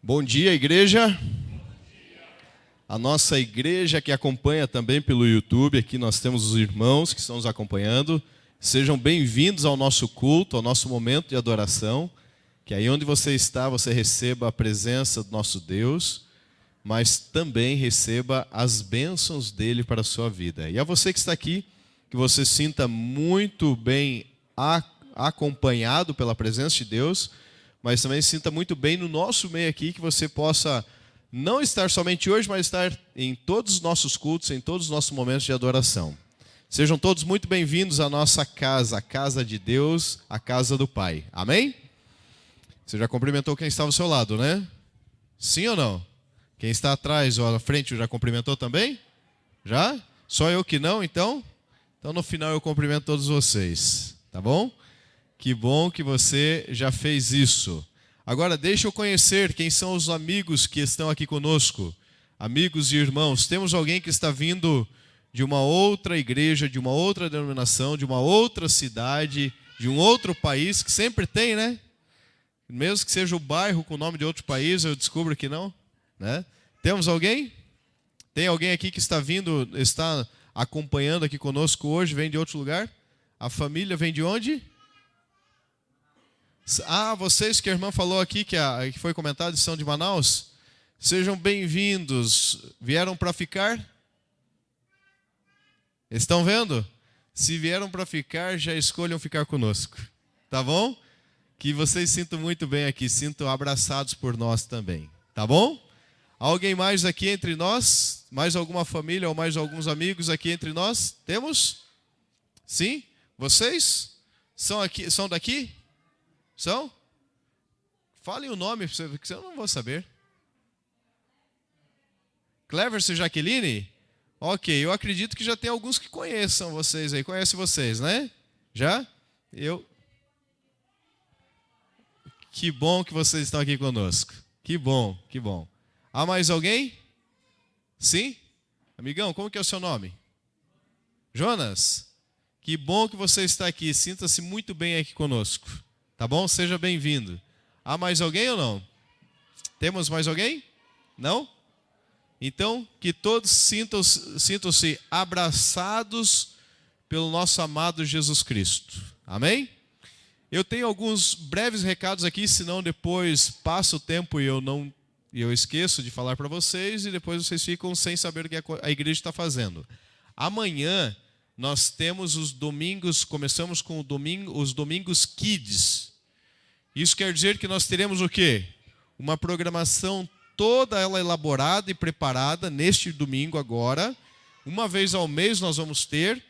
Bom dia, igreja. A nossa igreja que acompanha também pelo YouTube, aqui nós temos os irmãos que estão nos acompanhando. Sejam bem-vindos ao nosso culto, ao nosso momento de adoração. Que aí onde você está, você receba a presença do nosso Deus, mas também receba as bênçãos dele para a sua vida. E a você que está aqui, que você sinta muito bem acompanhado pela presença de Deus, mas também se sinta muito bem no nosso meio aqui, que você possa não estar somente hoje, mas estar em todos os nossos cultos, em todos os nossos momentos de adoração. Sejam todos muito bem-vindos à nossa casa, a casa de Deus, a casa do Pai. Amém? Você já cumprimentou quem está ao seu lado, né? Sim ou não? Quem está atrás ou à frente já cumprimentou também? Já? Só eu que não, então? Então no final eu cumprimento todos vocês, tá bom? Que bom que você já fez isso. Agora deixa eu conhecer quem são os amigos que estão aqui conosco. Amigos e irmãos, temos alguém que está vindo de uma outra igreja, de uma outra denominação, de uma outra cidade, de um outro país, que sempre tem, né? Mesmo que seja o bairro com o nome de outro país, eu descubro que não, né? Temos alguém? Tem alguém aqui que está vindo, está acompanhando aqui conosco hoje, vem de outro lugar? A família vem de onde? Ah, vocês que a irmã falou aqui, que foi comentado, são de Manaus, sejam bem-vindos. Vieram para ficar? Estão vendo? Se vieram para ficar, já escolham ficar conosco. Tá bom? Que vocês sintam muito bem aqui, sintam abraçados por nós também. Tá bom? Alguém mais aqui entre nós? Mais alguma família ou mais alguns amigos aqui entre nós? Temos? Sim? Vocês? São daqui? São? Falem o nome, porque eu não vou saber. Cleverson e Jaqueline? Ok, eu acredito que já tem alguns que conheçam vocês aí. Conhecem vocês, né? Já? Que bom que vocês estão aqui conosco. Que bom, que bom. Há mais alguém? Sim? Amigão, como que é o seu nome? Jonas? Que bom que você está aqui. Sinta-se muito bem aqui conosco. Tá bom? Seja bem-vindo. Há mais alguém ou não? Temos mais alguém? Não? Então, que todos sintam-se abraçados pelo nosso amado Jesus Cristo. Amém? Eu tenho alguns breves recados aqui, senão depois passa o tempo e eu esqueço de falar para vocês e depois vocês ficam sem saber o que a igreja está fazendo. Amanhã nós temos os domingos, começamos com os domingos Kids. Isso quer dizer que nós teremos o quê? Uma programação toda ela elaborada e preparada neste domingo agora. Uma vez ao mês nós vamos ter.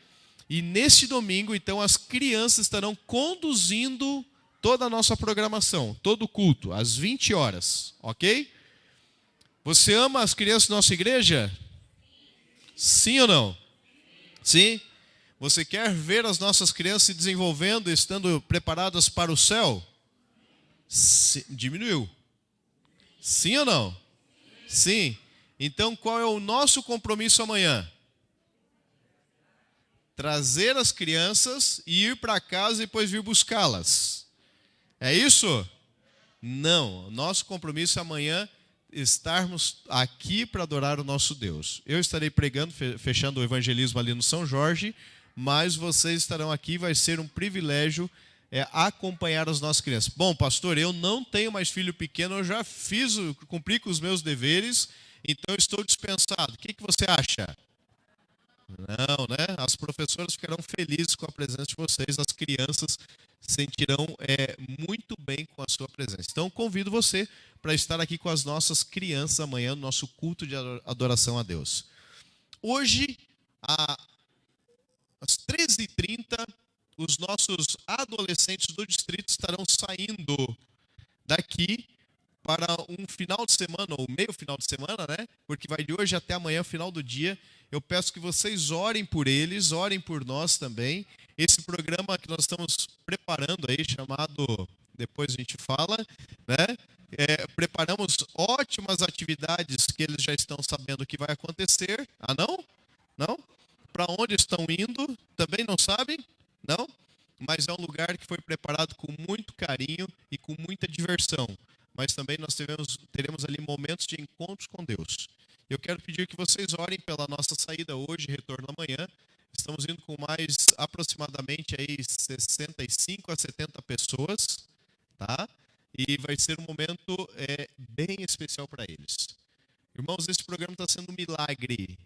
E neste domingo, então, as crianças estarão conduzindo toda a nossa programação, todo o culto, às 20 horas, ok? Você ama as crianças da nossa igreja? Sim ou não? Sim? Você quer ver as nossas crianças se desenvolvendo, estando preparadas para o céu? Diminuiu. Sim ou não? Sim. Então, qual é o nosso compromisso amanhã? Trazer as crianças e ir para casa e depois vir buscá-las. É isso? Não. Nosso compromisso é amanhã estarmos aqui para adorar o nosso Deus. Eu estarei pregando, fechando o evangelismo ali no São Jorge, mas vocês estarão aqui, vai ser um privilégio acompanhar as nossas crianças. Bom, pastor, eu não tenho mais filho pequeno, eu já cumpri com os meus deveres, então eu estou dispensado. O que você acha? Não, né? As professoras ficarão felizes com a presença de vocês, as crianças sentirão muito bem com a sua presença. Então, convido você para estar aqui com as nossas crianças amanhã, no nosso culto de adoração a Deus. Hoje, às 13h30, os nossos adolescentes do distrito estarão saindo daqui para um final de semana, ou meio final de semana, né? Porque vai de hoje até amanhã, final do dia. Eu peço que vocês orem por eles, orem por nós também. Esse programa que nós estamos preparando aí, chamado, depois a gente fala, né? Preparamos ótimas atividades que eles já estão sabendo que vai acontecer. Ah, não? Não? Para onde estão indo? Também não sabem? Não? Mas é um lugar que foi preparado com muito carinho e com muita diversão. mas também nós teremos ali momentos de encontros com Deus. Eu quero pedir que vocês orem pela nossa saída hoje, retorno amanhã. Estamos indo com mais aproximadamente aí 65 a 70 pessoas, tá? E vai ser um momento bem especial para eles. Irmãos, esse programa está sendo um milagre.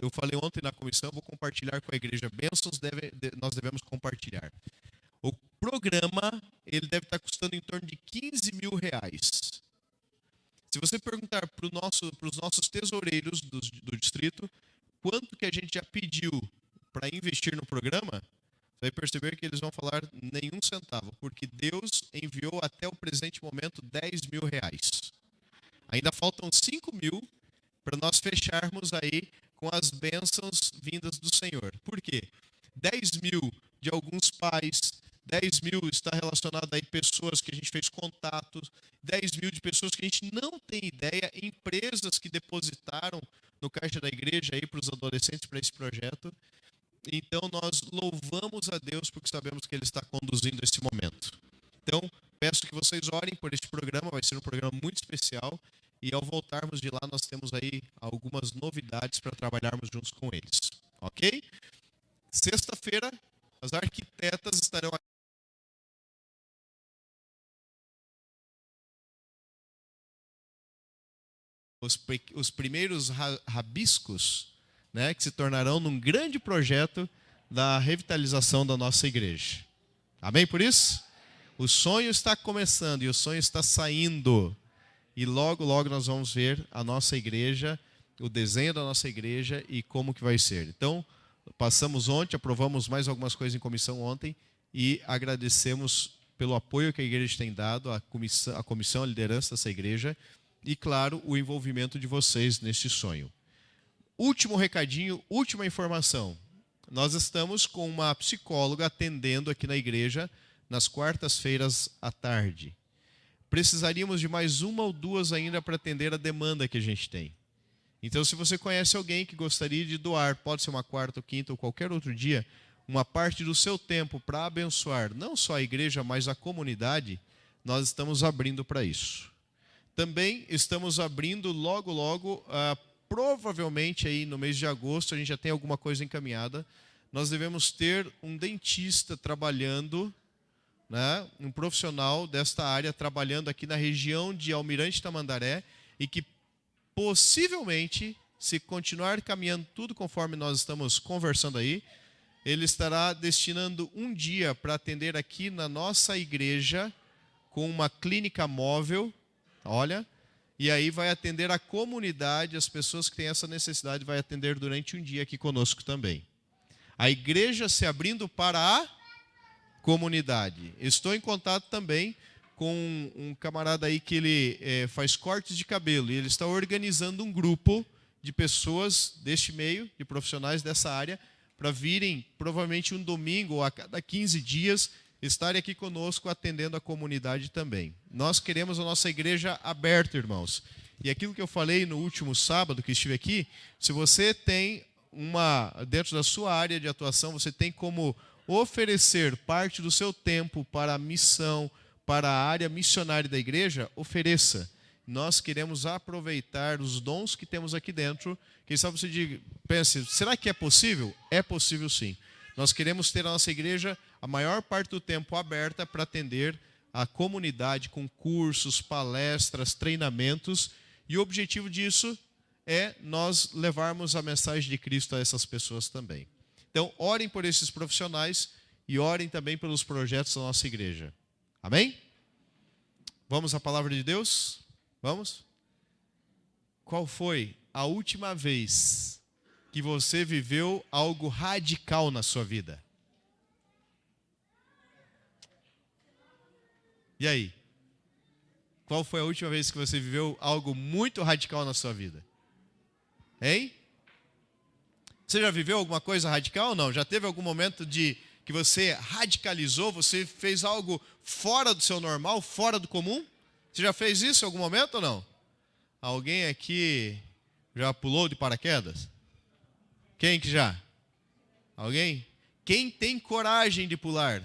Eu falei ontem na comissão, vou compartilhar com a igreja. Bênçãos nós devemos compartilhar. O programa, ele deve estar custando em torno de R$ 15.000. Se você perguntar para os nossos tesoureiros do distrito, quanto que a gente já pediu para investir no programa, você vai perceber que eles vão falar nenhum centavo, porque Deus enviou até o presente momento R$ 10.000. Ainda faltam 5.000 para nós fecharmos aí com as bênçãos vindas do Senhor. Por quê? 10.000 de alguns pais, 10.000 está relacionado aí pessoas que a gente fez contatos, 10.000 de pessoas que a gente não tem ideia, empresas que depositaram no caixa da igreja aí para os adolescentes para esse projeto. Então nós louvamos a Deus porque sabemos que Ele está conduzindo esse momento. Então peço que vocês orem por este programa, vai ser um programa muito especial. E ao voltarmos de lá, nós temos aí algumas novidades para trabalharmos juntos com eles. Ok? Sexta-feira, as arquitetas estarão aqui. Os primeiros rabiscos, né, que se tornarão num grande projeto da revitalização da nossa igreja. Amém por isso? O sonho está começando e o sonho está saindo. E logo, logo nós vamos ver a nossa igreja, o desenho da nossa igreja e como que vai ser. Então, passamos ontem, aprovamos mais algumas coisas em comissão ontem e agradecemos pelo apoio que a igreja tem dado, a comissão, a liderança dessa igreja e, claro, o envolvimento de vocês nesse sonho. Último recadinho, última informação. Nós estamos com uma psicóloga atendendo aqui na igreja nas quartas-feiras à tarde. Precisaríamos de mais uma ou duas ainda para atender a demanda que a gente tem. Então, se você conhece alguém que gostaria de doar, pode ser uma quarta ou quinta ou qualquer outro dia, uma parte do seu tempo para abençoar não só a igreja, mas a comunidade, nós estamos abrindo para isso. Também estamos abrindo logo, logo, provavelmente aí no mês de agosto, a gente já tem alguma coisa encaminhada, nós devemos ter um dentista trabalhando, né, um profissional desta área trabalhando aqui na região de Almirante Tamandaré e que possivelmente, se continuar caminhando tudo conforme nós estamos conversando aí, ele estará destinando um dia para atender aqui na nossa igreja com uma clínica móvel, olha, e aí vai atender a comunidade, as pessoas que têm essa necessidade, vai atender durante um dia aqui conosco também. A igreja se abrindo para a comunidade. Estou em contato também com um camarada aí que ele faz cortes de cabelo e ele está organizando um grupo de pessoas deste meio, de profissionais dessa área, para virem provavelmente um domingo ou a cada 15 dias estarem aqui conosco atendendo a comunidade também. Nós queremos a nossa igreja aberta, irmãos. E aquilo que eu falei no último sábado que estive aqui, se você tem dentro da sua área de atuação, você tem como oferecer parte do seu tempo para a missão, para a área missionária da igreja, ofereça. Nós queremos aproveitar os dons que temos aqui dentro. Quem sabe você pense, será que é possível? É possível sim. Nós queremos ter a nossa igreja a maior parte do tempo aberta para atender a comunidade com cursos, palestras, treinamentos. E o objetivo disso é nós levarmos a mensagem de Cristo a essas pessoas também. Então, orem por esses profissionais e orem também pelos projetos da nossa igreja. Amém? Vamos à palavra de Deus? Vamos? Qual foi a última vez que você viveu algo radical na sua vida? E aí? Qual foi a última vez que você viveu algo muito radical na sua vida? Hein? Você já viveu alguma coisa radical ou não? Já teve algum momento que você radicalizou, você fez algo fora do seu normal, fora do comum? Você já fez isso em algum momento ou não? Alguém aqui já pulou de paraquedas? Quem que já? Alguém? Quem tem coragem de pular?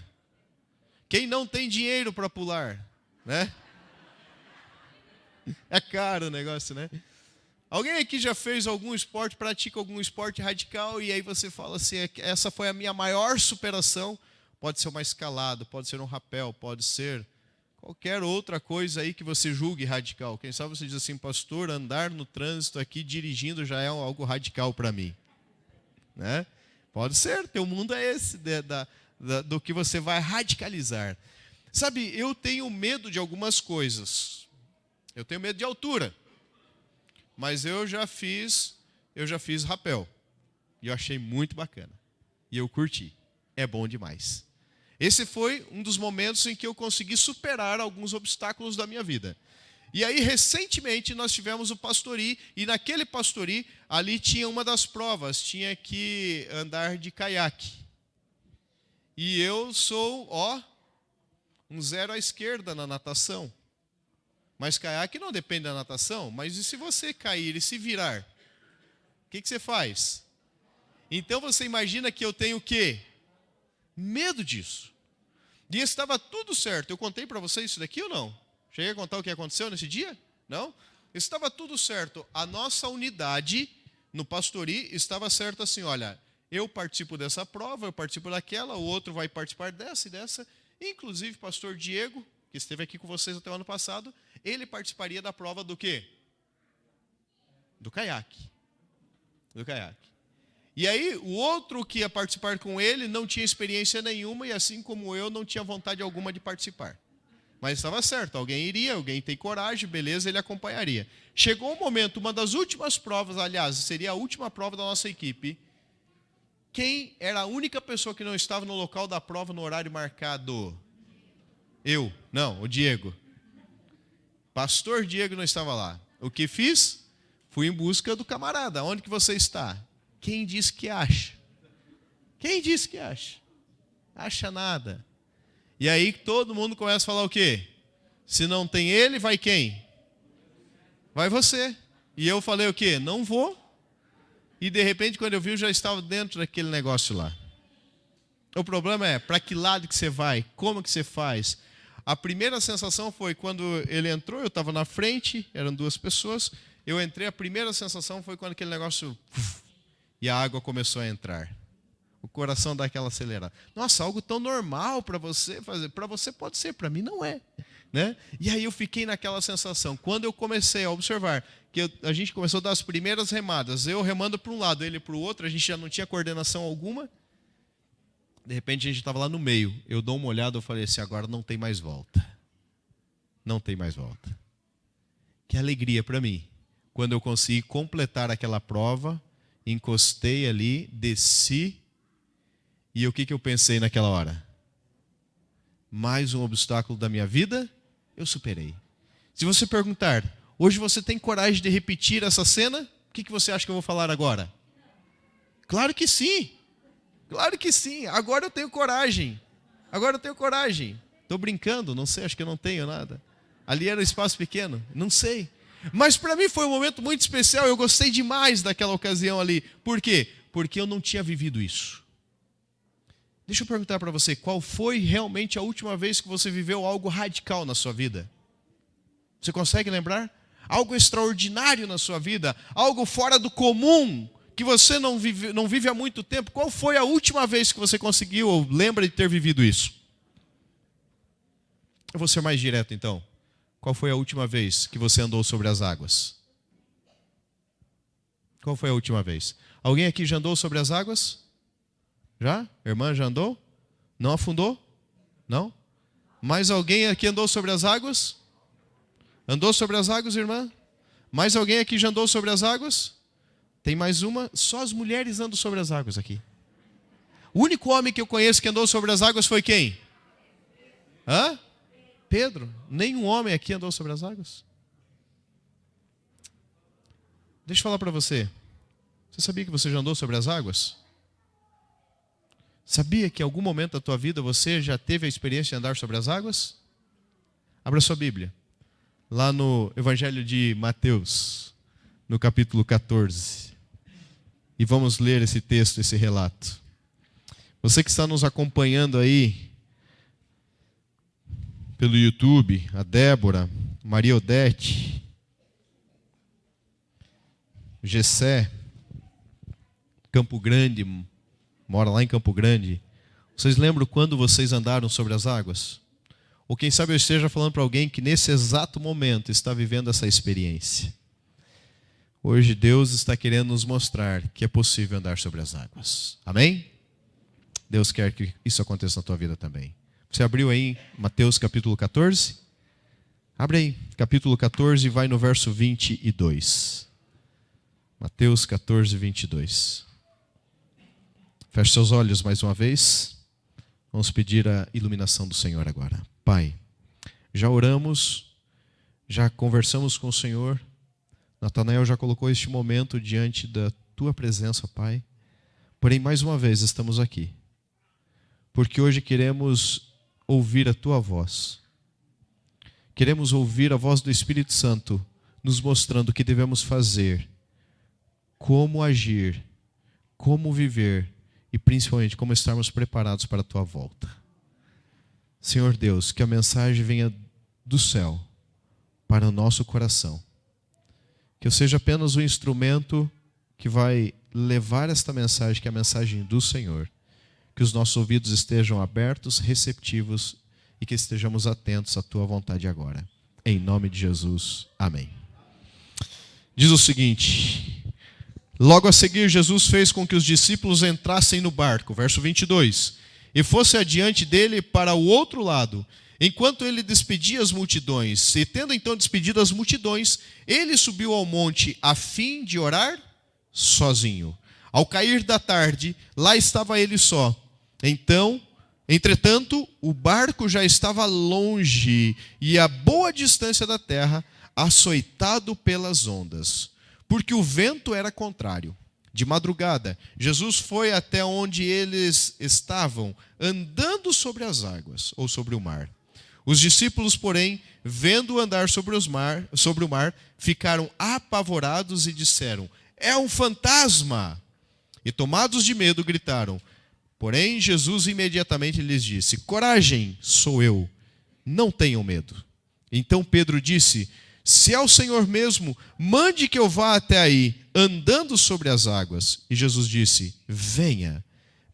Quem não tem dinheiro para pular? Né? É caro o negócio, né? Alguém aqui já fez algum esporte, pratica algum esporte radical e aí você fala assim, essa foi a minha maior superação. Pode ser uma escalada, pode ser um rapel, pode ser qualquer outra coisa aí que você julgue radical. Quem sabe você diz assim, pastor, andar no trânsito aqui dirigindo já é algo radical para mim. Né? Pode ser, teu mundo é esse, do que você vai radicalizar. Sabe, eu tenho medo de algumas coisas. Eu tenho medo de altura. Mas eu já fiz rapel. E eu achei muito bacana. E eu curti. É bom demais. Esse foi um dos momentos em que eu consegui superar alguns obstáculos da minha vida. E aí, recentemente, nós tivemos o pastori, e naquele pastori, ali tinha uma das provas, tinha que andar de caiaque. E eu sou, um 0 à esquerda na natação. Mas caiaque não depende da natação. Mas e se você cair e se virar? O que você faz? Então você imagina que eu tenho o quê? Medo disso. E estava tudo certo. Eu contei para vocês isso daqui ou não? Cheguei a contar o que aconteceu nesse dia? Não? Estava tudo certo. A nossa unidade no pastori estava certa assim, olha, eu participo dessa prova, eu participo daquela, o outro vai participar dessa e dessa. Inclusive, pastor Diego, que esteve aqui com vocês até o ano passado, ele participaria da prova do quê? Do caiaque. Do caiaque. E aí, o outro que ia participar com ele não tinha experiência nenhuma e, assim como eu, não tinha vontade alguma de participar. Mas estava certo, alguém iria, alguém tem coragem, beleza, ele acompanharia. Chegou um momento, uma das últimas provas, aliás, seria a última prova da nossa equipe. Quem era a única pessoa que não estava no local da prova no horário marcado? Eu, não, o Diego. Pastor Diego não estava lá. O que fiz? Fui em busca do camarada. Onde que você está? Quem disse que acha? Quem disse que acha? Acha nada. E aí todo mundo começa a falar o quê? Se não tem ele, vai quem? Vai você. E eu falei o quê? Não vou. E de repente, quando eu vi, eu já estava dentro daquele negócio lá. O problema é, para que lado que você vai? Como que você faz? A primeira sensação foi quando ele entrou, eu estava na frente, eram 2 pessoas. Eu entrei, a primeira sensação foi quando aquele negócio... E a água começou a entrar. O coração dá aquela acelerada. Nossa, algo tão normal para você fazer. Para você pode ser, para mim não é. Né? E aí eu fiquei naquela sensação. Quando eu comecei a observar que a gente começou a dar as primeiras remadas, eu remando para um lado, ele para o outro, a gente já não tinha coordenação alguma. De repente a gente estava lá no meio. Eu dou uma olhada e falei assim, agora não tem mais volta. Não tem mais volta. Que alegria para mim. Quando eu consegui completar aquela prova, encostei ali, desci. E o que eu pensei naquela hora? Mais um obstáculo da minha vida, eu superei. Se você perguntar, hoje você tem coragem de repetir essa cena? O que você acha que eu vou falar agora? Claro que sim. Claro que sim. Agora eu tenho coragem. Agora eu tenho coragem. Estou brincando, não sei, acho que eu não tenho nada. Ali era um espaço pequeno, não sei. Mas para mim foi um momento muito especial, eu gostei demais daquela ocasião ali. Por quê? Porque eu não tinha vivido isso. Deixa eu perguntar para você, qual foi realmente a última vez que você viveu algo radical na sua vida? Você consegue lembrar? Algo extraordinário na sua vida, algo fora do comum, que você não vive há muito tempo. Qual foi a última vez que você conseguiu ou lembra de ter vivido isso? Eu vou ser mais direto então. Qual foi a última vez que você andou sobre as águas? Qual foi a última vez? Alguém aqui já andou sobre as águas? Já? Irmã já andou? Não afundou? Não? Mais alguém aqui andou sobre as águas? Andou sobre as águas, irmã? Mais alguém aqui já andou sobre as águas? Tem mais uma? Só as mulheres andam sobre as águas aqui. O único homem que eu conheço que andou sobre as águas foi quem? Hã? Pedro. Nenhum homem aqui andou sobre as águas. Deixa eu falar para você. Você sabia que você já andou sobre as águas? Sabia que em algum momento da tua vida você já teve a experiência de andar sobre as águas? Abra sua Bíblia. Lá no Evangelho de Mateus, no capítulo 14. E vamos ler esse texto, esse relato. Você que está nos acompanhando aí pelo YouTube, a Débora, Maria Odete, Gessé, Campo Grande, mora lá em Campo Grande. Vocês lembram quando vocês andaram sobre as águas? Ou quem sabe eu esteja falando para alguém que nesse exato momento está vivendo essa experiência. Hoje Deus está querendo nos mostrar que é possível andar sobre as águas. Amém? Deus quer que isso aconteça na tua vida também. Você abriu aí em Mateus capítulo 14? Abre aí, capítulo 14 e vai no verso 22. Mateus 14, 22. Feche seus olhos mais uma vez. Vamos pedir a iluminação do Senhor agora. Pai, já oramos, já conversamos com o Senhor. Natanael já colocou este momento diante da tua presença, Pai. Porém, mais uma vez estamos aqui, porque hoje queremos ouvir a tua voz. Queremos ouvir a voz do Espírito Santo nos mostrando o que devemos fazer, como agir, como viver e principalmente como estarmos preparados para a tua volta. Senhor Deus, que a mensagem venha do céu para o nosso coração. Que eu seja apenas o instrumento que vai levar esta mensagem, que é a mensagem do Senhor. Que os nossos ouvidos estejam abertos, receptivos e que estejamos atentos à tua vontade agora. Em nome de Jesus. Amém. Diz o seguinte: logo a seguir Jesus fez com que os discípulos entrassem no barco, verso 22, e fosse adiante dele para o outro lado, enquanto ele despedia as multidões. E tendo então despedido as multidões, ele subiu ao monte a fim de orar sozinho. Ao cair da tarde, lá estava ele só. Entretanto, o barco já estava longe e a boa distância da terra, açoitado pelas ondas, porque o vento era contrário. De madrugada, Jesus foi até onde eles estavam, andando sobre as águas, ou sobre o mar. Os discípulos, porém, vendo-o andar sobre o mar, ficaram apavorados e disseram: é um fantasma! E tomados de medo, gritaram. Porém, Jesus imediatamente lhes disse: coragem, sou eu, não tenham medo. Então Pedro disse: se é o Senhor mesmo, mande que eu vá até aí, andando sobre as águas. E Jesus disse: venha.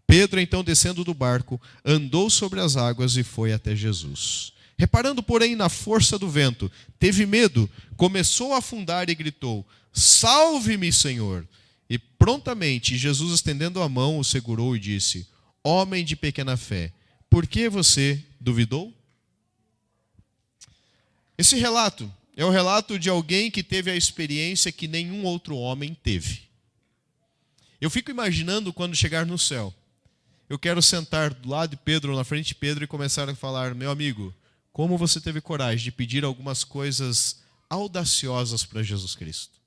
Pedro, então, descendo do barco, andou sobre as águas e foi até Jesus. Reparando, porém, na força do vento, teve medo, começou a afundar e gritou: salve-me, Senhor! E prontamente Jesus, estendendo a mão, o segurou e disse: homem de pequena fé, por que você duvidou? Esse relato é o relato de alguém que teve a experiência que nenhum outro homem teve. Eu fico imaginando quando chegar no céu. Eu quero sentar do lado de Pedro, na frente de Pedro, e começar a falar: meu amigo, como você teve coragem de pedir algumas coisas audaciosas para Jesus Cristo?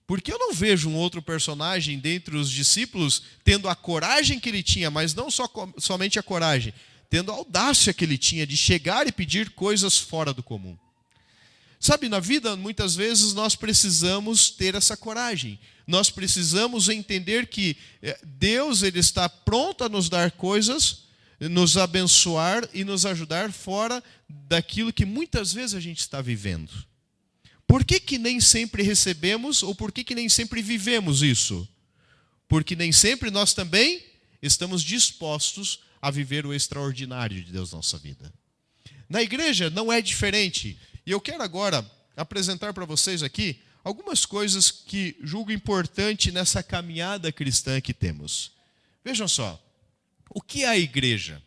Porque eu não vejo um outro personagem dentre os discípulos tendo a coragem que ele tinha, mas não somente a coragem, tendo a audácia que ele tinha de chegar e pedir coisas fora do comum. Sabe, na vida, muitas vezes, nós precisamos ter essa coragem. Nós precisamos entender que Deus, ele está pronto a nos dar coisas, nos abençoar e nos ajudar fora daquilo que muitas vezes a gente está vivendo. Por que nem sempre recebemos ou por que nem sempre vivemos isso? Porque nem sempre nós também estamos dispostos a viver o extraordinário de Deus na nossa vida. Na igreja não é diferente. E eu quero agora apresentar para vocês aqui algumas coisas que julgo importante nessa caminhada cristã que temos. Vejam só, o que é a igreja?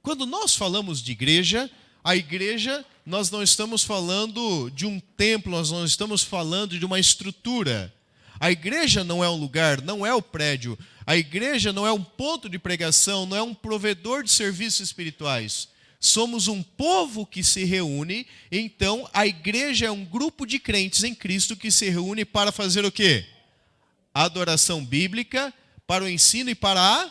Quando nós falamos de igreja, a igreja, nós não estamos falando de um templo, nós não estamos falando de uma estrutura. A igreja não é um lugar, não é o prédio. A igreja não é um ponto de pregação, não é um provedor de serviços espirituais. Somos um povo que se reúne, então a igreja é um grupo de crentes em Cristo que se reúne para fazer o quê? A adoração bíblica, para o ensino e para a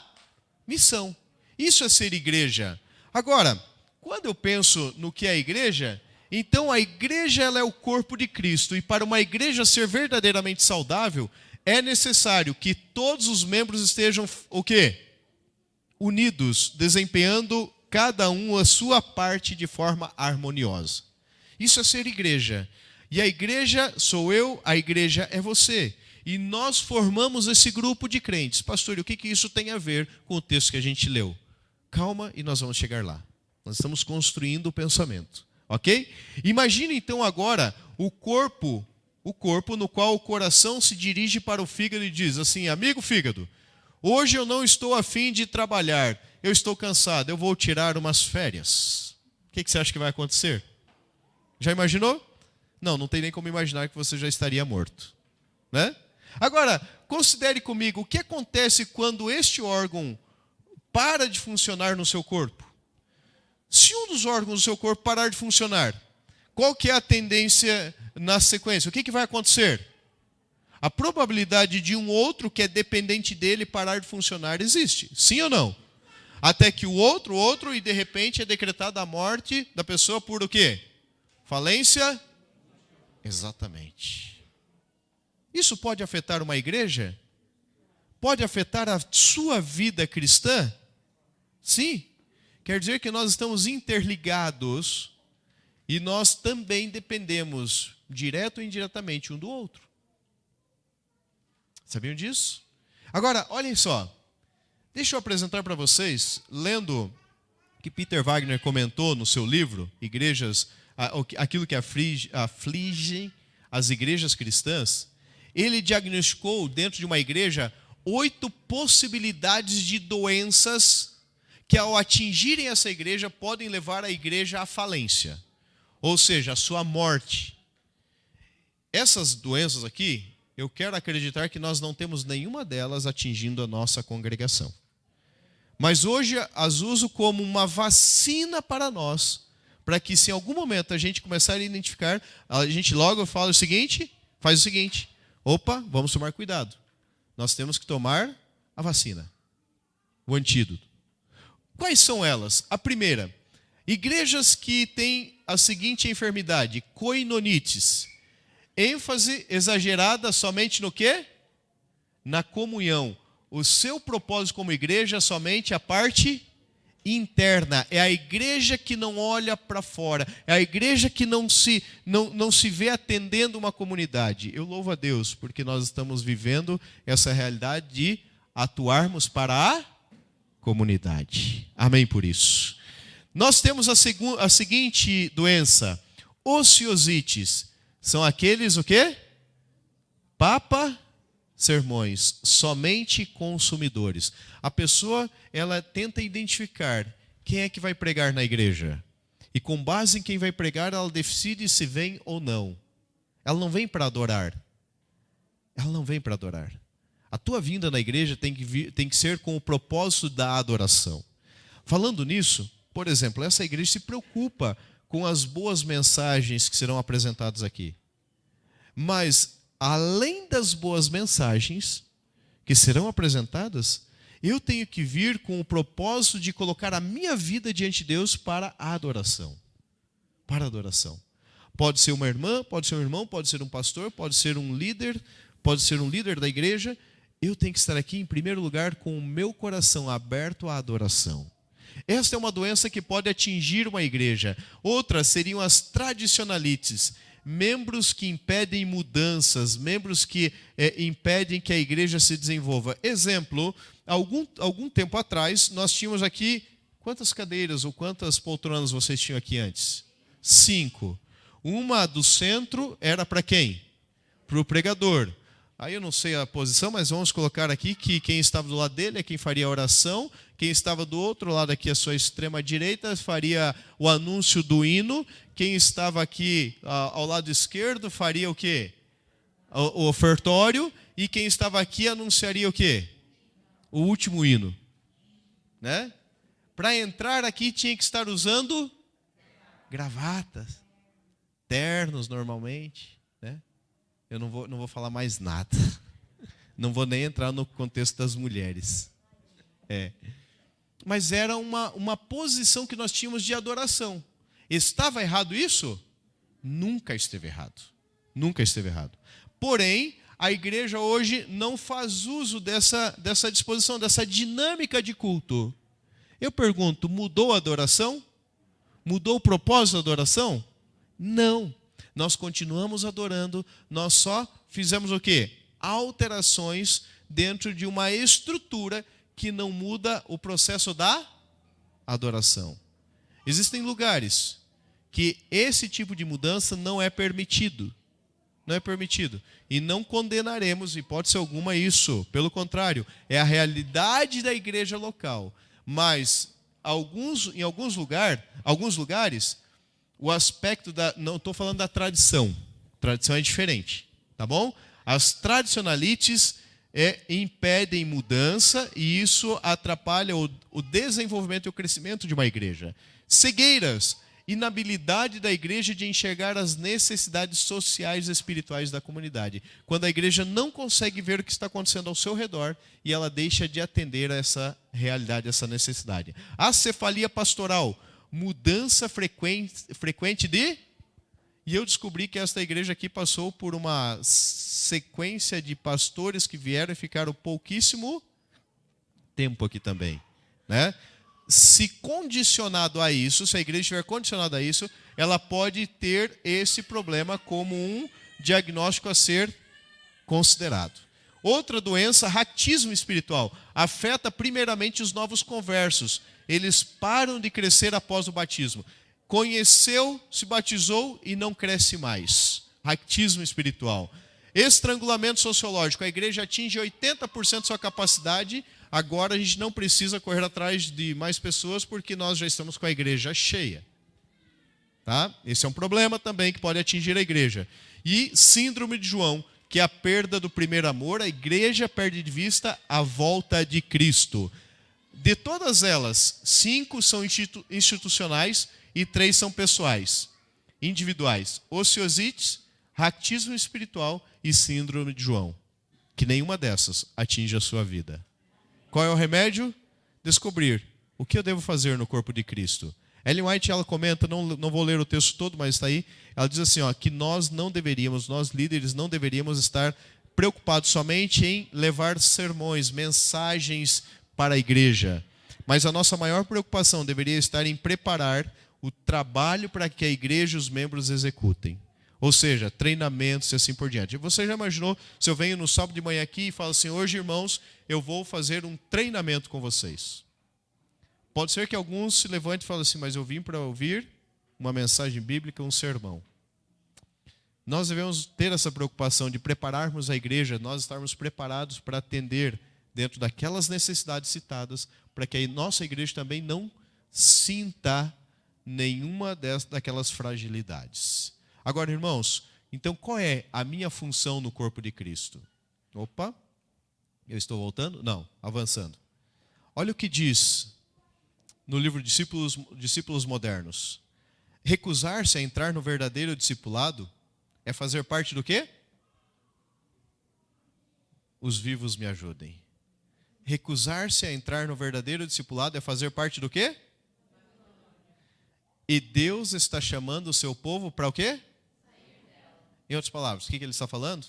missão. Isso é ser igreja. Agora, quando eu penso no que é a igreja, então a igreja ela é o corpo de Cristo. E para uma igreja ser verdadeiramente saudável, é necessário que todos os membros estejam o quê? Unidos, desempenhando cada um a sua parte de forma harmoniosa. Isso é ser igreja. E a igreja sou eu, a igreja é você. E nós formamos esse grupo de crentes. Pastor, e o que isso tem a ver com o texto que a gente leu? Calma e nós vamos chegar lá. Nós estamos construindo o pensamento. Ok? Imagine então agora o corpo no qual o coração se dirige para o fígado e diz assim: amigo fígado, hoje eu não estou a fim de trabalhar, eu estou cansado, eu vou tirar umas férias. O que você acha que vai acontecer? Já imaginou? Não tem nem como imaginar que você já estaria morto. Né? Agora, considere comigo o que acontece quando este órgão para de funcionar no seu corpo. Se um dos órgãos do seu corpo parar de funcionar, qual que é a tendência na sequência? O que vai acontecer? A probabilidade de um outro que é dependente dele parar de funcionar existe. Sim ou não? Até que o outro, e de repente é decretada a morte da pessoa por o quê? Falência? Exatamente. Isso pode afetar uma igreja? Pode afetar a sua vida cristã? Sim. Quer dizer que nós estamos interligados e nós também dependemos, direto ou indiretamente, um do outro. Sabiam disso? Agora, olhem só. Deixa eu apresentar para vocês, lendo o que Peter Wagner comentou no seu livro, aquilo que aflige as igrejas cristãs. Ele diagnosticou dentro de uma igreja 8 possibilidades de doenças que, ao atingirem essa igreja, podem levar a igreja à falência, ou seja, à sua morte. Essas doenças aqui, eu quero acreditar que nós não temos nenhuma delas atingindo a nossa congregação. Mas hoje as uso como uma vacina para nós, para que se em algum momento a gente começar a identificar, a gente logo faz o seguinte: opa, vamos tomar cuidado. Nós temos que tomar a vacina, o antídoto. Quais são elas? A primeira, igrejas que têm a seguinte enfermidade: coinonites. ênfase exagerada somente no quê? Na comunhão. O seu propósito como igreja é somente a parte interna. É a igreja que não olha para fora. É a igreja que não se vê atendendo uma comunidade. Eu louvo a Deus porque nós estamos vivendo essa realidade de atuarmos para a comunidade. Amém por isso. Nós temos a seguinte doença: ociosites. São aqueles o quê? Sermões, somente consumidores. A pessoa, ela tenta identificar quem é que vai pregar na igreja. E com base em quem vai pregar, ela decide se vem ou não. Ela não vem para adorar. Ela não vem para adorar. A tua vinda na igreja tem que ser com o propósito da adoração. Falando nisso, por exemplo, essa igreja se preocupa com as boas mensagens que serão apresentadas aqui. Mas, além das boas mensagens que serão apresentadas, eu tenho que vir com o propósito de colocar a minha vida diante de Deus para a adoração. Para a adoração. Pode ser uma irmã, pode ser um irmão, pode ser um pastor, pode ser um líder da igreja. Eu tenho que estar aqui, em primeiro lugar, com o meu coração aberto à adoração. Esta é uma doença que pode atingir uma igreja. Outras seriam as tradicionalites. Membros que impedem mudanças, membros que impedem que a igreja se desenvolva. Exemplo, algum tempo atrás, nós tínhamos aqui, quantas cadeiras ou quantas poltronas vocês tinham aqui antes? 5. Uma do centro era para quem? Para o pregador. Aí eu não sei a posição, mas vamos colocar aqui que quem estava do lado dele é quem faria a oração, quem estava do outro lado aqui, à sua extrema direita, faria o anúncio do hino, quem estava aqui ao lado esquerdo faria o quê? O ofertório, e quem estava aqui anunciaria o quê? O último hino. Né? Para entrar aqui tinha que estar usando gravatas, ternos normalmente, né? Eu não vou falar mais nada. Não vou nem entrar no contexto das mulheres. Mas era uma posição que nós tínhamos de adoração. Estava errado isso? Nunca esteve errado. Nunca esteve errado. Porém, a igreja hoje não faz uso dessa disposição, dessa dinâmica de culto. Eu pergunto, mudou a adoração? Mudou o propósito da adoração? Não. Nós continuamos adorando, nós só fizemos o quê? alterações dentro de uma estrutura que não muda o processo da adoração. Existem lugares que esse tipo de mudança não é permitido. Não é permitido. E não condenaremos, hipótese alguma, isso. Pelo contrário, é a realidade da igreja local. Mas em alguns lugares, o aspecto da... Não estou falando da tradição. Tradição é diferente. Tá bom? As tradicionalites impedem mudança e isso atrapalha o desenvolvimento e o crescimento de uma igreja. Cegueiras, inabilidade da igreja de enxergar as necessidades sociais e espirituais da comunidade. Quando a igreja não consegue ver o que está acontecendo ao seu redor e ela deixa de atender a essa realidade, essa necessidade. Acefalia pastoral, mudança frequente de... E eu descobri que esta igreja aqui passou por uma sequência de pastores que vieram e ficaram pouquíssimo tempo aqui também, né? Se condicionado a isso, se a igreja estiver condicionada a isso, ela pode ter esse problema como um diagnóstico a ser considerado. Outra doença, raquitismo espiritual, afeta primeiramente os novos conversos. Eles param de crescer após o batismo. Conheceu, se batizou e não cresce mais. Raquitismo espiritual. Estrangulamento sociológico. A igreja atinge 80% de sua capacidade. Agora a gente não precisa correr atrás de mais pessoas porque nós já estamos com a igreja cheia. Tá? Esse é um problema também que pode atingir a igreja. E síndrome de João, que é a perda do primeiro amor. A igreja perde de vista a volta de Cristo. De todas elas, 5 são institucionais e 3 são pessoais, individuais. Ociosites, raquitismo espiritual e síndrome de João. Que nenhuma dessas atinge a sua vida. Qual é o remédio? Descobrir o que eu devo fazer no corpo de Cristo. Ellen White, ela comenta, não vou ler o texto todo, mas está aí. Ela diz assim, que nós líderes, não deveríamos estar preocupados somente em levar sermões, mensagens para a igreja. Mas a nossa maior preocupação deveria estar em preparar o trabalho para que a igreja e os membros executem. Ou seja, treinamentos e assim por diante. Você já imaginou, se eu venho no sábado de manhã aqui e falo assim, hoje, irmãos, eu vou fazer um treinamento com vocês. Pode ser que alguns se levantem e falem assim, mas eu vim para ouvir uma mensagem bíblica, um sermão. Nós devemos ter essa preocupação de prepararmos a igreja, nós estarmos preparados para atender dentro daquelas necessidades citadas, para que a nossa igreja também não sinta nenhuma daquelas fragilidades. Agora, irmãos, então qual é a minha função no corpo de Cristo? Opa, eu estou voltando? Não, avançando. Olha o que diz no livro Discípulos Modernos. Recusar-se a entrar no verdadeiro discipulado é fazer parte do quê? Os vivos me ajudem. Recusar-se a entrar no verdadeiro discipulado é fazer parte do quê? E Deus está chamando o seu povo para o quê? Em outras palavras, o que ele está falando?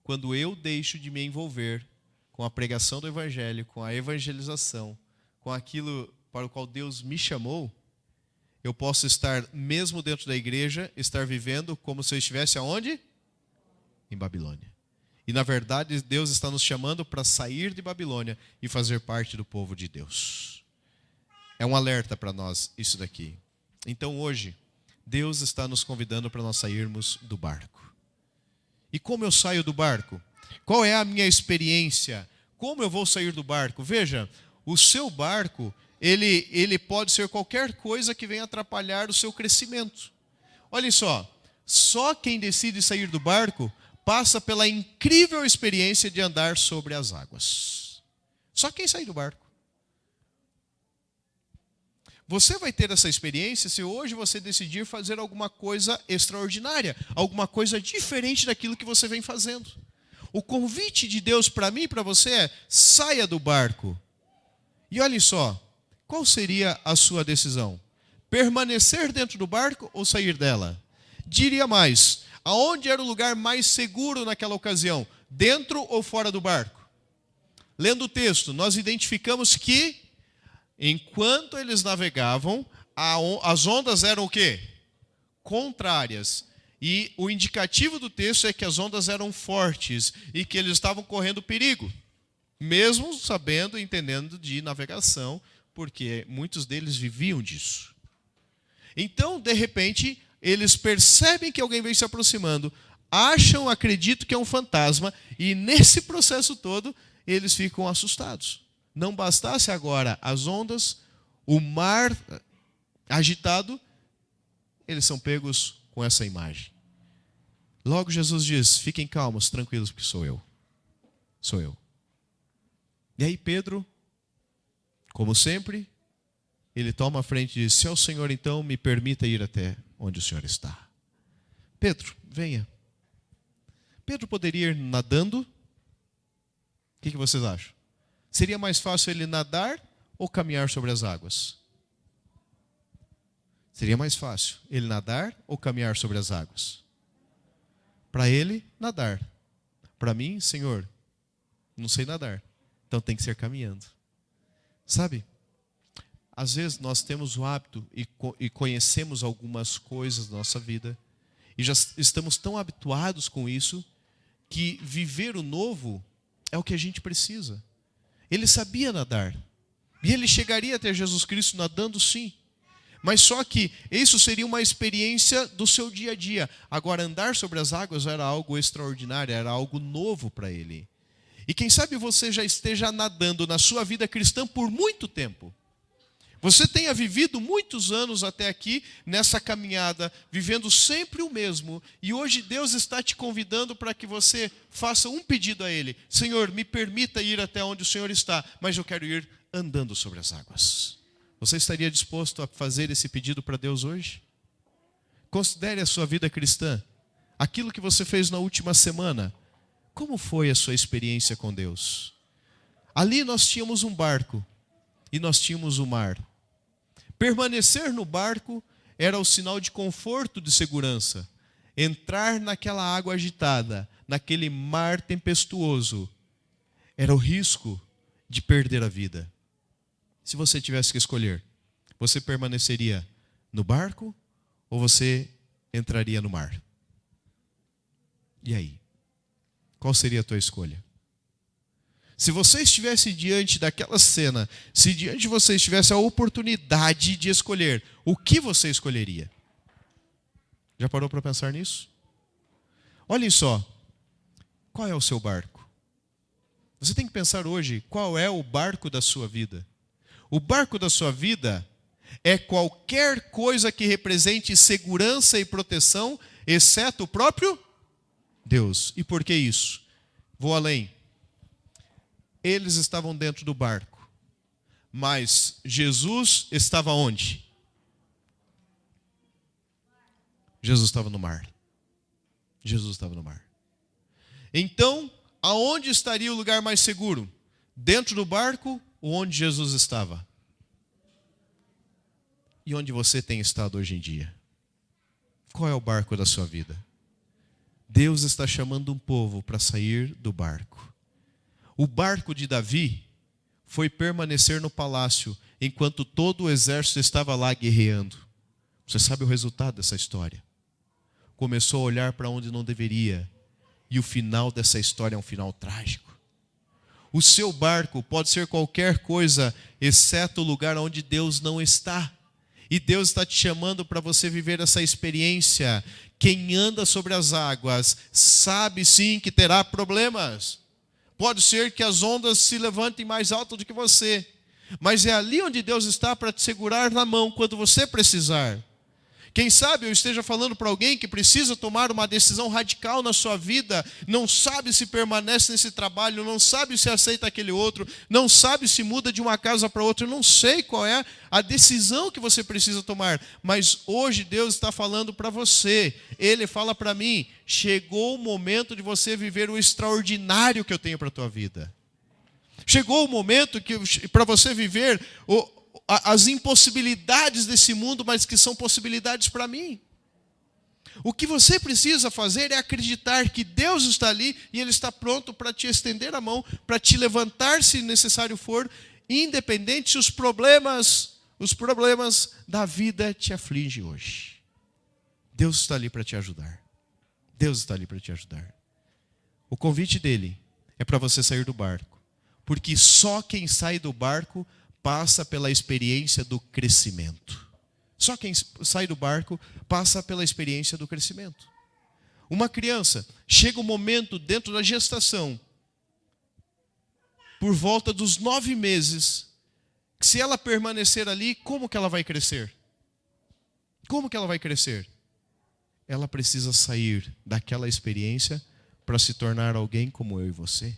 Quando eu deixo de me envolver com a pregação do evangelho, com a evangelização, com aquilo para o qual Deus me chamou, eu posso estar, mesmo dentro da igreja, estar vivendo como se eu estivesse aonde? Em Babilônia. E na verdade, Deus está nos chamando para sair de Babilônia e fazer parte do povo de Deus. É um alerta para nós isso daqui. Então hoje, Deus está nos convidando para nós sairmos do barco. E como eu saio do barco? Qual é a minha experiência? Como eu vou sair do barco? Veja, o seu barco, ele pode ser qualquer coisa que venha atrapalhar o seu crescimento. Olhem só quem decide sair do barco passa pela incrível experiência de andar sobre as águas. Só quem sair do barco. Você vai ter essa experiência se hoje você decidir fazer alguma coisa extraordinária, alguma coisa diferente daquilo que você vem fazendo. O convite de Deus para mim e para você é: saia do barco. E olhe só, qual seria a sua decisão? Permanecer dentro do barco ou sair dela? Diria mais, aonde era o lugar mais seguro naquela ocasião? Dentro ou fora do barco? Lendo o texto, nós identificamos que enquanto eles navegavam, as ondas eram o quê? Contrárias. E o indicativo do texto é que as ondas eram fortes e que eles estavam correndo perigo, mesmo sabendo e entendendo de navegação, porque muitos deles viviam disso. Então, de repente, eles percebem que alguém vem se aproximando, acreditam que é um fantasma, e nesse processo todo, eles ficam assustados. Não bastasse agora as ondas, o mar agitado, eles são pegos com essa imagem. Logo Jesus diz: fiquem calmos, tranquilos, porque sou eu. Sou eu. E aí Pedro, como sempre, ele toma a frente e diz: se é o Senhor, então me permita ir até onde o Senhor está. Pedro, venha. Pedro poderia ir nadando? O que vocês acham? Seria mais fácil ele nadar ou caminhar sobre as águas? Seria mais fácil ele nadar ou caminhar sobre as águas? Para ele, nadar. Para mim, Senhor, não sei nadar. Então tem que ser caminhando. Sabe? Às vezes nós temos o hábito e conhecemos algumas coisas da nossa vida e já estamos tão habituados com isso que viver o novo é o que a gente precisa. Ele sabia nadar. E ele chegaria até Jesus Cristo nadando, sim. Mas só que isso seria uma experiência do seu dia a dia. Agora, andar sobre as águas era algo extraordinário, era algo novo para ele. E quem sabe você já esteja nadando na sua vida cristã por muito tempo. Você tenha vivido muitos anos até aqui nessa caminhada, vivendo sempre o mesmo. E hoje Deus está te convidando para que você faça um pedido a Ele. Senhor, me permita ir até onde o Senhor está, mas eu quero ir andando sobre as águas. Você estaria disposto a fazer esse pedido para Deus hoje? Considere a sua vida cristã. Aquilo que você fez na última semana. Como foi a sua experiência com Deus? Ali nós tínhamos um barco e nós tínhamos o mar. Permanecer no barco era o sinal de conforto, de segurança. Entrar naquela água agitada, naquele mar tempestuoso, era o risco de perder a vida. Se você tivesse que escolher, você permaneceria no barco ou você entraria no mar? E aí? Qual seria a tua escolha? Se você estivesse diante daquela cena, se diante de você estivesse a oportunidade de escolher, o que você escolheria? Já parou para pensar nisso? Olhem só, qual é o seu barco? Você tem que pensar hoje, qual é o barco da sua vida? O barco da sua vida é qualquer coisa que represente segurança e proteção, exceto o próprio Deus. E por que isso? Vou além. Eles estavam dentro do barco, mas Jesus estava onde? Jesus estava no mar. Jesus estava no mar. Então, aonde estaria o lugar mais seguro? Dentro do barco ou onde Jesus estava? E onde você tem estado hoje em dia? Qual é o barco da sua vida? Deus está chamando um povo para sair do barco. O barco de Davi foi permanecer no palácio enquanto todo o exército estava lá guerreando. Você sabe o resultado dessa história? Começou a olhar para onde não deveria. E o final dessa história é um final trágico. O seu barco pode ser qualquer coisa, exceto o lugar onde Deus não está. E Deus está te chamando para você viver essa experiência. Quem anda sobre as águas sabe sim que terá problemas. Pode ser que as ondas se levantem mais alto do que você. Mas é ali onde Deus está para te segurar na mão quando você precisar. Quem sabe eu esteja falando para alguém que precisa tomar uma decisão radical na sua vida, não sabe se permanece nesse trabalho, não sabe se aceita aquele outro, não sabe se muda de uma casa para outra, eu não sei qual é a decisão que você precisa tomar, mas hoje Deus está falando para você, Ele fala para mim, chegou o momento de você viver o extraordinário que eu tenho para a tua vida. Chegou o momento para você viver as impossibilidades desse mundo, mas que são possibilidades para mim. O que você precisa fazer é acreditar que Deus está ali e Ele está pronto para te estender a mão, para te levantar se necessário for, independente se os problemas da vida te afligem hoje. Deus está ali para te ajudar. Deus está ali para te ajudar. O convite dele é para você sair do barco. Porque só quem sai do barco passa pela experiência do crescimento. Só quem sai do barco passa pela experiência do crescimento. Uma criança, chega um momento dentro da gestação, por volta dos 9 meses, que se ela permanecer ali, como que ela vai crescer? Como que ela vai crescer? Ela precisa sair daquela experiência para se tornar alguém como eu e você,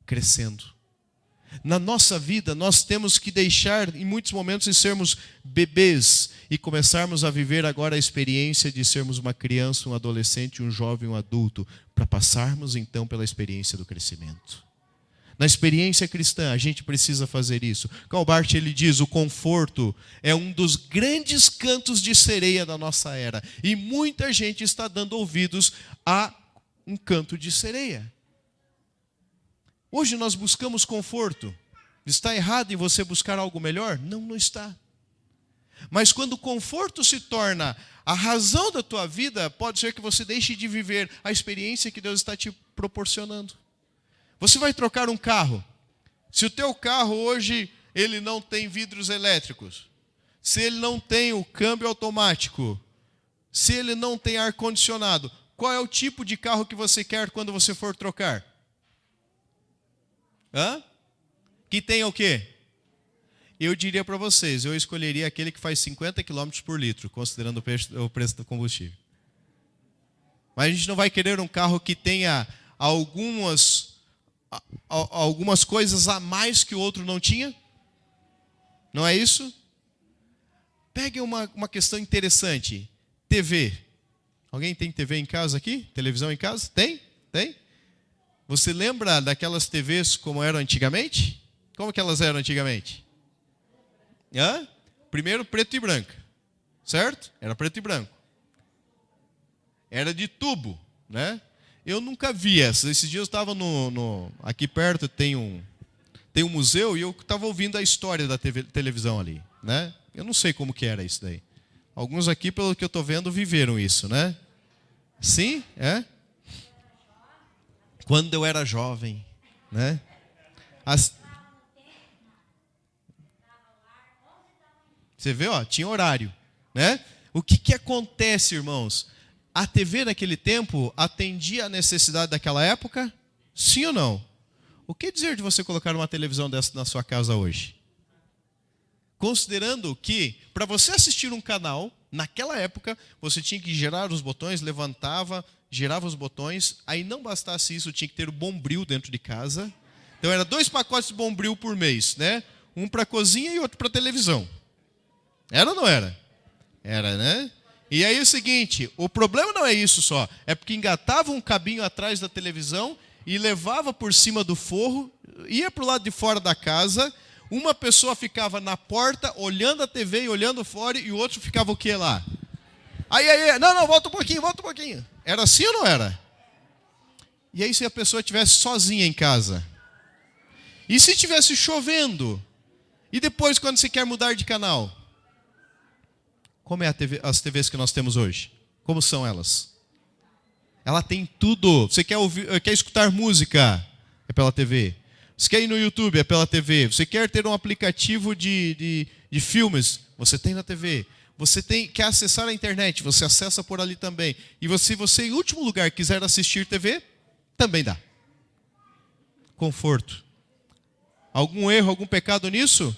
crescendo. Na nossa vida, nós temos que deixar, em muitos momentos, de sermos bebês e começarmos a viver agora a experiência de sermos uma criança, um adolescente, um jovem, um adulto, para passarmos então pela experiência do crescimento. Na experiência cristã, a gente precisa fazer isso. Karl Barth, ele diz, o conforto é um dos grandes cantos de sereia da nossa era. E muita gente está dando ouvidos a um canto de sereia. Hoje nós buscamos conforto. Está errado em você buscar algo melhor? Não, não está. Mas quando o conforto se torna a razão da tua vida, pode ser que você deixe de viver a experiência que Deus está te proporcionando. Você vai trocar um carro. Se o teu carro hoje ele não tem vidros elétricos, se ele não tem o câmbio automático, se ele não tem ar-condicionado, qual é o tipo de carro que você quer quando você for trocar? Que tenha o quê? Eu diria para vocês, eu escolheria aquele que faz 50 km por litro, considerando o preço do combustível. Mas a gente não vai querer um carro que tenha algumas coisas a mais que o outro não tinha? Não é isso? Pegue uma questão interessante. TV. Alguém tem TV em casa aqui? Televisão em casa? Tem? Tem? Você lembra daquelas TVs como eram antigamente? Como que elas eram antigamente? Primeiro preto e branco. Certo? Era preto e branco. Era de tubo, né? Eu nunca vi essa. Esses dias eu estava aqui perto, tem um museu, e eu estava ouvindo a história da televisão ali, né? Eu não sei como que era isso daí. Alguns aqui, pelo que eu estou vendo, viveram isso, né? Sim? É? Quando eu era jovem, né? Você vê, ó, tinha horário, né? O que acontece, irmãos? A TV naquele tempo atendia a necessidade daquela época? Sim ou não? O que dizer de você colocar uma televisão dessa na sua casa hoje? Considerando que, para você assistir um canal, naquela época, você tinha que girar os botões, levantava, girava os botões, aí não bastasse isso, tinha que ter o Bombril dentro de casa. Então, era 2 pacotes de Bombril por mês, né? Um para a cozinha e outro para a televisão. Era ou não era? Era, né? E aí é o seguinte, o problema não é isso só, é porque engatava um cabinho atrás da televisão e levava por cima do forro, ia para o lado de fora da casa, uma pessoa ficava na porta olhando a TV e olhando fora, e o outro ficava o quê lá? Aí, não, volta um pouquinho. Era assim ou não era? E aí se a pessoa estivesse sozinha em casa? E se estivesse chovendo? E depois quando você quer mudar de canal? Como é as TVs que nós temos hoje? Como são elas? Ela tem tudo. Você quer escutar música? É pela TV. Você quer ir no YouTube? É pela TV. Você quer ter um aplicativo de filmes? Você tem na TV. Você quer acessar a internet? Você acessa por ali também. E se você, em último lugar, quiser assistir TV, também dá. Conforto. Algum erro, algum pecado nisso?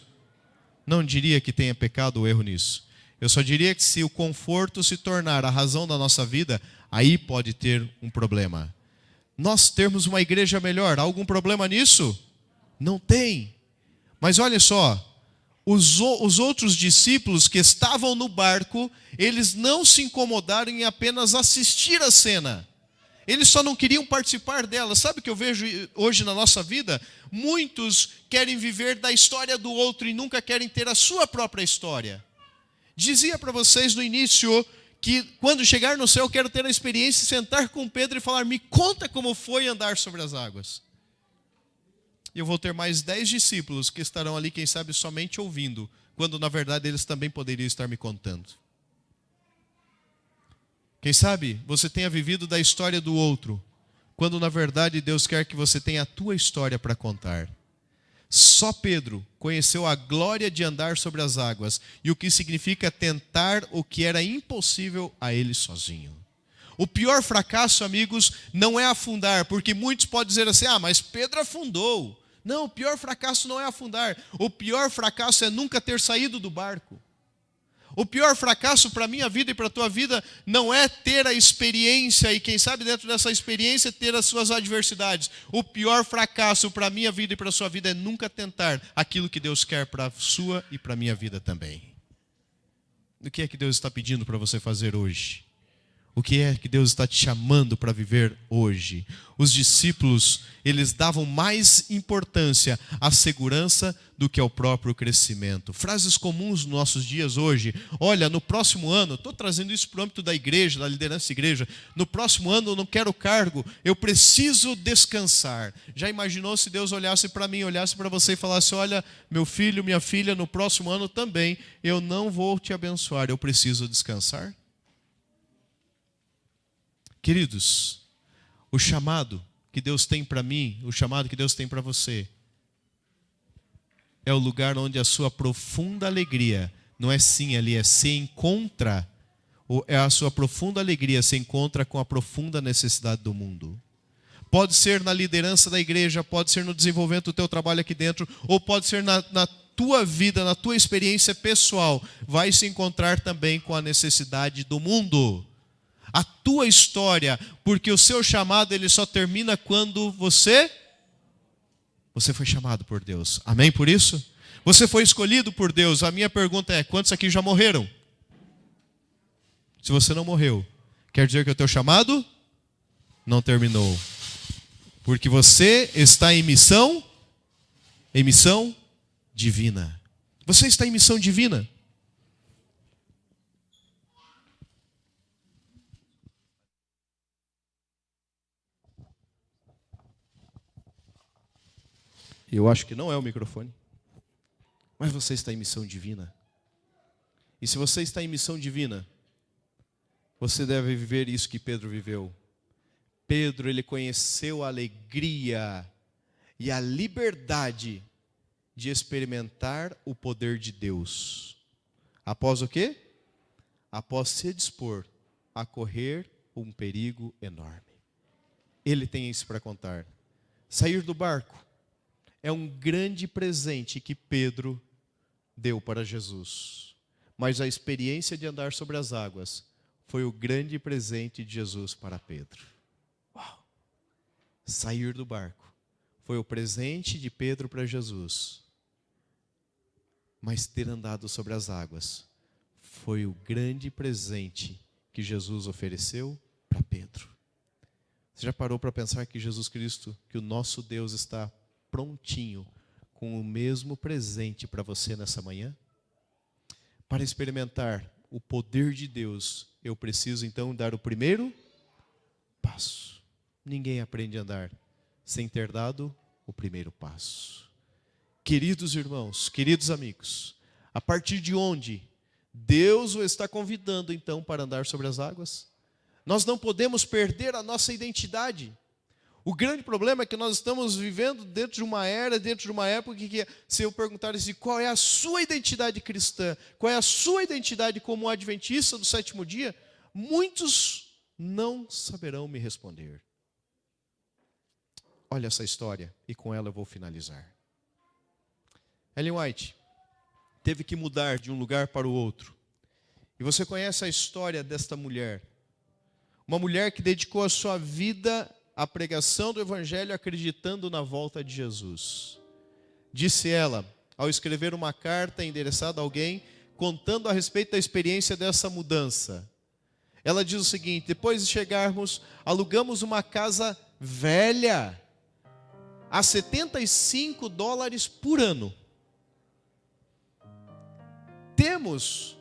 Não diria que tenha pecado ou erro nisso. Eu só diria que se o conforto se tornar a razão da nossa vida, aí pode ter um problema. Nós termos uma igreja melhor, há algum problema nisso? Não tem. Mas olha só, os outros discípulos que estavam no barco, eles não se incomodaram em apenas assistir a cena. Eles só não queriam participar dela. Sabe o que eu vejo hoje na nossa vida? Muitos querem viver da história do outro e nunca querem ter a sua própria história. Dizia para vocês no início que quando chegar no céu eu quero ter a experiência de sentar com Pedro e falar, me conta como foi andar sobre as águas. E eu vou ter mais 10 discípulos que estarão ali, quem sabe, somente ouvindo, quando na verdade eles também poderiam estar me contando. Quem sabe você tenha vivido da história do outro, quando na verdade Deus quer que você tenha a tua história para contar. Só Pedro conheceu a glória de andar sobre as águas e o que significa tentar o que era impossível a ele sozinho. O pior fracasso, amigos, não é afundar, porque muitos podem dizer assim, mas Pedro afundou. Não, o pior fracasso não é afundar. O pior fracasso é nunca ter saído do barco. O pior fracasso para a minha vida e para a tua vida não é ter a experiência e quem sabe dentro dessa experiência ter as suas adversidades. O pior fracasso para a minha vida e para a sua vida é nunca tentar aquilo que Deus quer para a sua e para a minha vida também. O que é que Deus está pedindo para você fazer hoje? O que é que Deus está te chamando para viver hoje? Os discípulos, eles davam mais importância à segurança do que ao próprio crescimento. Frases comuns nos nossos dias hoje. Olha, no próximo ano, estou trazendo isso para o âmbito da igreja, da liderança da igreja. No próximo ano eu não quero cargo, eu preciso descansar. Já imaginou se Deus olhasse para mim, olhasse para você e falasse, olha, meu filho, minha filha, no próximo ano também eu não vou te abençoar, eu preciso descansar? Queridos, o chamado que Deus tem para mim, o chamado que Deus tem para você, é o lugar onde a sua profunda alegria, não é sim ali, é se encontra, é a sua profunda alegria se encontra com a profunda necessidade do mundo. Pode ser na liderança da igreja, pode ser no desenvolvimento do teu trabalho aqui dentro, ou pode ser na tua vida, na tua experiência pessoal, vai se encontrar também com a necessidade do mundo. A tua história, porque o seu chamado ele só termina quando você foi chamado por Deus. Amém por isso? Você foi escolhido por Deus. A minha pergunta é, quantos aqui já morreram? Se você não morreu, quer dizer que o teu chamado não terminou. Porque você está em missão divina. Você está em missão divina. Eu acho que não é o microfone. Mas você está em missão divina. E se você está em missão divina, você deve viver isso que Pedro viveu. Pedro, ele conheceu a alegria e a liberdade de experimentar o poder de Deus. Após o quê? Após se dispor a correr um perigo enorme. Ele tem isso para contar. Sair do barco é um grande presente que Pedro deu para Jesus. Mas a experiência de andar sobre as águas foi o grande presente de Jesus para Pedro. Uau! Sair do barco foi o presente de Pedro para Jesus. Mas ter andado sobre as águas foi o grande presente que Jesus ofereceu para Pedro. Você já parou para pensar que Jesus Cristo, que o nosso Deus está prontinho, com o mesmo presente para você nessa manhã? Para experimentar o poder de Deus, eu preciso então dar o primeiro passo. Ninguém aprende a andar sem ter dado o primeiro passo. Queridos irmãos, queridos amigos, a partir de onde Deus o está convidando então para andar sobre as águas? Nós não podemos perder a nossa identidade. O grande problema é que nós estamos vivendo dentro de uma era, dentro de uma época que se eu perguntar assim, qual é a sua identidade cristã, qual é a sua identidade como adventista do sétimo dia, muitos não saberão me responder. Olha essa história e com ela eu vou finalizar. Ellen White teve que mudar de um lugar para o outro. E você conhece a história desta mulher. Uma mulher que dedicou a sua vida à pregação do Evangelho acreditando na volta de Jesus. Disse ela, ao escrever uma carta endereçada a alguém, contando a respeito da experiência dessa mudança. Ela diz o seguinte, depois de chegarmos, alugamos uma casa velha, a $75 por ano. Temos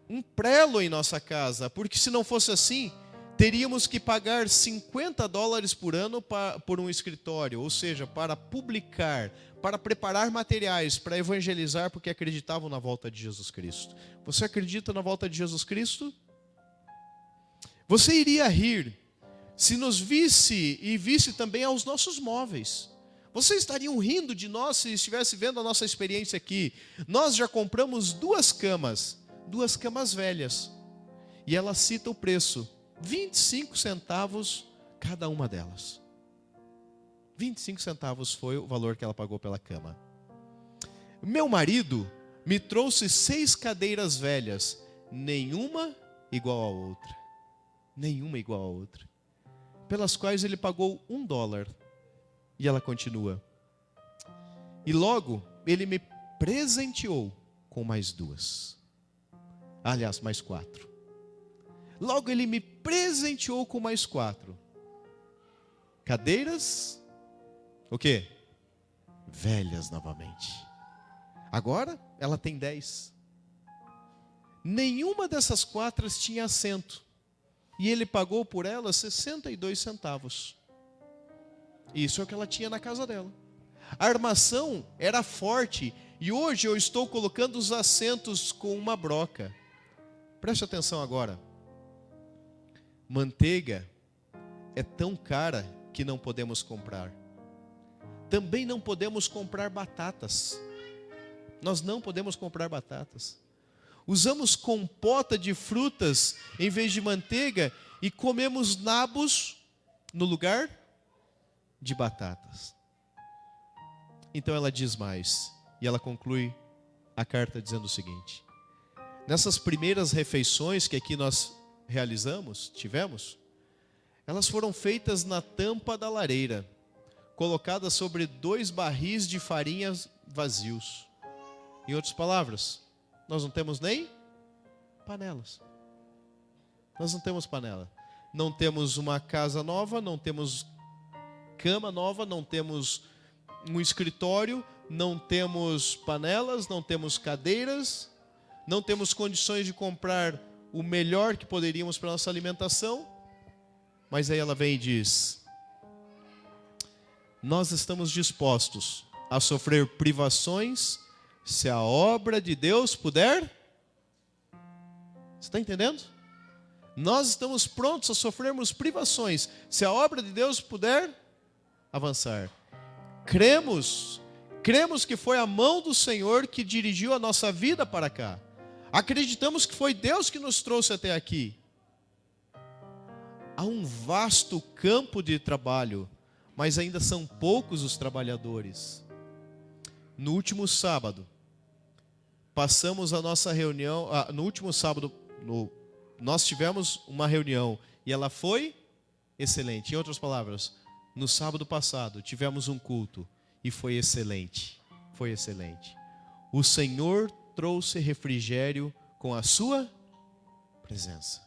um prelo em nossa casa, porque se não fosse assim, teríamos que pagar $50 por ano por um escritório, ou seja, para publicar, para preparar materiais, para evangelizar, porque acreditavam na volta de Jesus Cristo. Você acredita na volta de Jesus Cristo? Você iria rir se nos visse e visse também aos nossos móveis. Vocês estariam rindo de nós se estivesse vendo a nossa experiência aqui. Nós já compramos 2 camas velhas. E ela cita o preço, 25 centavos cada uma delas. 25 centavos foi o valor que ela pagou pela cama. Meu marido me trouxe 6 cadeiras velhas, nenhuma igual a outra. Nenhuma igual a outra. Pelas quais ele pagou $1. E ela continua. E logo ele me presenteou com mais 2. Aliás, mais 4. Logo ele me presenteou com mais 4. Cadeiras, o quê? Velhas novamente. Agora ela tem 10. Nenhuma dessas 4 tinha assento. E ele pagou por elas 62 centavos. Isso é o que ela tinha na casa dela. A armação era forte. E hoje eu estou colocando os assentos com uma broca. Preste atenção agora. Manteiga é tão cara que não podemos comprar. Também não podemos comprar batatas. Nós não podemos comprar batatas. Usamos compota de frutas em vez de manteiga e comemos nabos no lugar de batatas. Então ela diz mais, e ela conclui a carta dizendo o seguinte: nessas primeiras refeições que aqui nós tivemos, elas foram feitas na tampa da lareira, colocadas sobre 2 barris de farinha vazios. Em outras palavras, nós não temos nem panelas. Nós não temos panela. Não temos uma casa nova, não temos cama nova, não temos um escritório, não temos panelas, não temos cadeiras, não temos condições de comprar o melhor que poderíamos para a nossa alimentação. Mas aí ela vem e diz: nós estamos dispostos a sofrer privações se a obra de Deus puder. Você está entendendo? Nós estamos prontos a sofrermos privações se a obra de Deus puder avançar. Cremos que foi a mão do Senhor que dirigiu a nossa vida para cá. Acreditamos que foi Deus que nos trouxe até aqui. Há um vasto campo de trabalho, mas ainda são poucos os trabalhadores. No último sábado, passamos a nossa reunião. No último sábado, nós tivemos uma reunião e ela foi excelente. Em outras palavras, no sábado passado tivemos um culto e foi excelente. Foi excelente. O Senhor trouxe refrigério com a sua presença.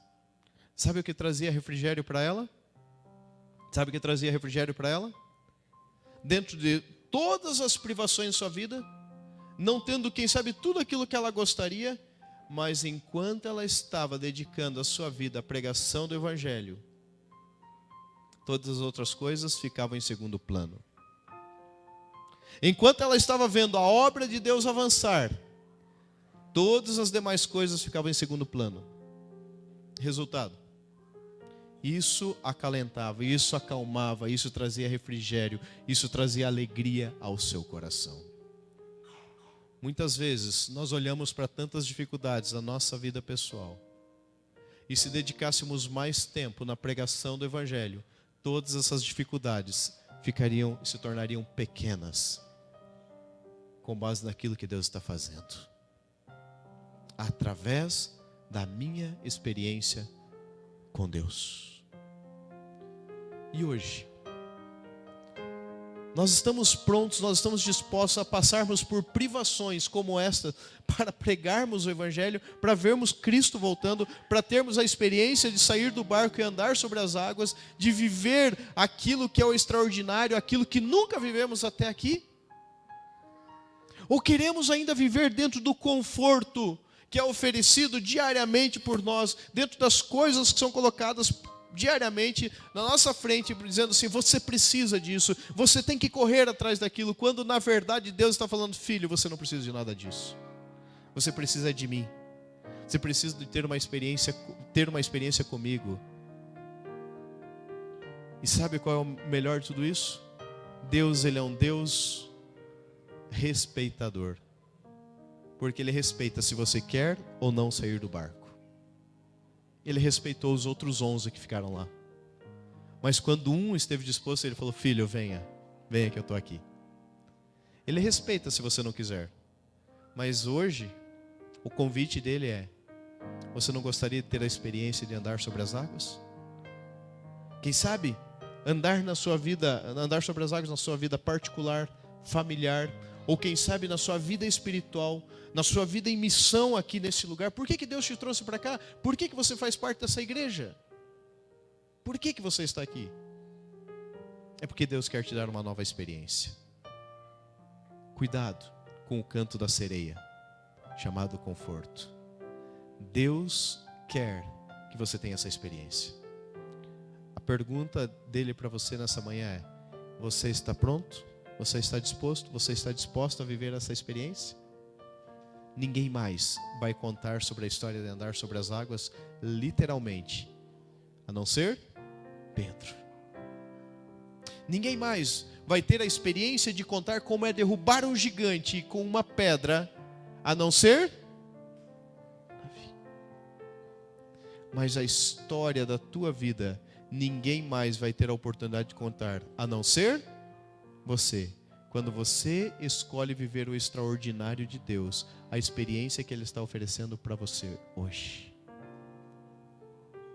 Sabe o que trazia refrigério para ela? Sabe o que trazia refrigério para ela? Dentro de todas as privações de sua vida, não tendo, quem sabe, tudo aquilo que ela gostaria, mas enquanto ela estava dedicando a sua vida à pregação do Evangelho, todas as outras coisas ficavam em segundo plano. Enquanto ela estava vendo a obra de Deus avançar, todas as demais coisas ficavam em segundo plano. Resultado: isso acalentava, isso acalmava, isso trazia refrigério, isso trazia alegria ao seu coração. Muitas vezes nós olhamos para tantas dificuldades na nossa vida pessoal, e se dedicássemos mais tempo na pregação do Evangelho, todas essas dificuldades se tornariam pequenas, com base naquilo que Deus está fazendo, através da minha experiência com Deus. E hoje, nós estamos prontos, nós estamos dispostos a passarmos por privações como esta, para pregarmos o Evangelho, para vermos Cristo voltando, para termos a experiência de sair do barco e andar sobre as águas, de viver aquilo que é o extraordinário, aquilo que nunca vivemos até aqui? Ou queremos ainda viver dentro do conforto que é oferecido diariamente por nós, dentro das coisas que são colocadas diariamente na nossa frente, dizendo assim: você precisa disso, você tem que correr atrás daquilo, quando na verdade Deus está falando: filho, você não precisa de nada disso, você precisa de mim, você precisa de ter uma experiência comigo, E sabe qual é o melhor de tudo isso? Deus, Ele é um Deus respeitador. Porque Ele respeita se você quer ou não sair do barco. Ele respeitou os outros 11 que ficaram lá. Mas quando um esteve disposto, Ele falou: filho, venha que eu estou aqui. Ele respeita se você não quiser. Mas hoje, o convite dele é: você não gostaria de ter a experiência de andar sobre as águas? Quem sabe andar sobre as águas na sua vida particular, familiar, ou quem sabe na sua vida espiritual, na sua vida em missão aqui nesse lugar. Por que Deus te trouxe para cá? Por que você faz parte dessa igreja? Por que você está aqui? É porque Deus quer te dar uma nova experiência. Cuidado com o canto da sereia, chamado conforto. Deus quer que você tenha essa experiência. A pergunta dele para você nessa manhã é: você está pronto? Você está disposto? Você está disposto a viver essa experiência? Ninguém mais vai contar sobre a história de andar sobre as águas, literalmente, a não ser Pedro. Ninguém mais vai ter a experiência de contar como é derrubar um gigante com uma pedra, a não ser Davi. Mas a história da tua vida, ninguém mais vai ter a oportunidade de contar, a não ser você. Quando você escolhe viver o extraordinário de Deus, a experiência que Ele está oferecendo para você hoje.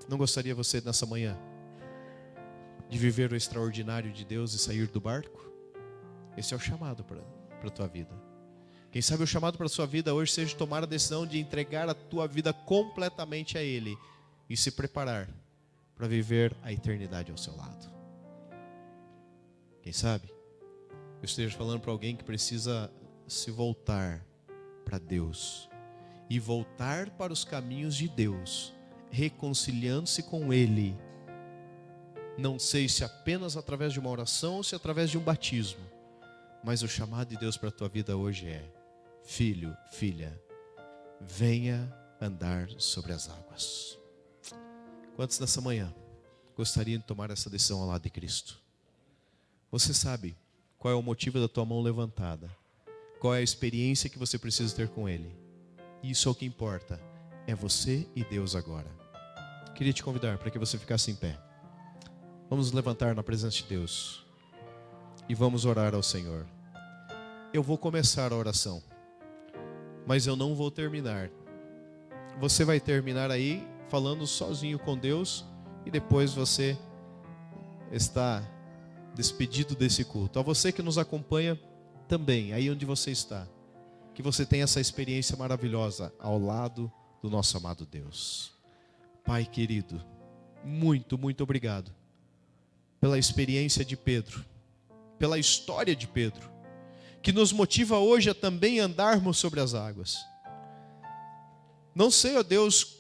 Não gostaria você nessa manhã de viver o extraordinário de Deus e sair do barco? Esse é o chamado para a tua vida. Quem sabe o chamado para a sua vida hoje seja tomar a decisão de entregar a tua vida completamente a Ele e se preparar para viver a eternidade ao seu lado. Quem sabe eu esteja falando para alguém que precisa se voltar para Deus e voltar para os caminhos de Deus, reconciliando-se com Ele. Não sei se apenas através de uma oração ou se através de um batismo, mas o chamado de Deus para a tua vida hoje é: filho, filha, venha andar sobre as águas. Quantos nessa manhã gostariam de tomar essa decisão ao lado de Cristo? Você sabe qual é o motivo da tua mão levantada? Qual é a experiência que você precisa ter com Ele? Isso é o que importa. É você e Deus agora. Queria te convidar para que você ficasse em pé. Vamos nos levantar na presença de Deus e vamos orar ao Senhor. Eu vou começar a oração, mas eu não vou terminar. Você vai terminar aí falando sozinho com Deus e depois você está despedido desse culto. A você que nos acompanha também, aí onde você está, que você tenha essa experiência maravilhosa ao lado do nosso amado Deus. Pai querido, muito, muito obrigado pela experiência de Pedro, pela história de Pedro, que nos motiva hoje a também andarmos sobre as águas. Não sei, ó Deus,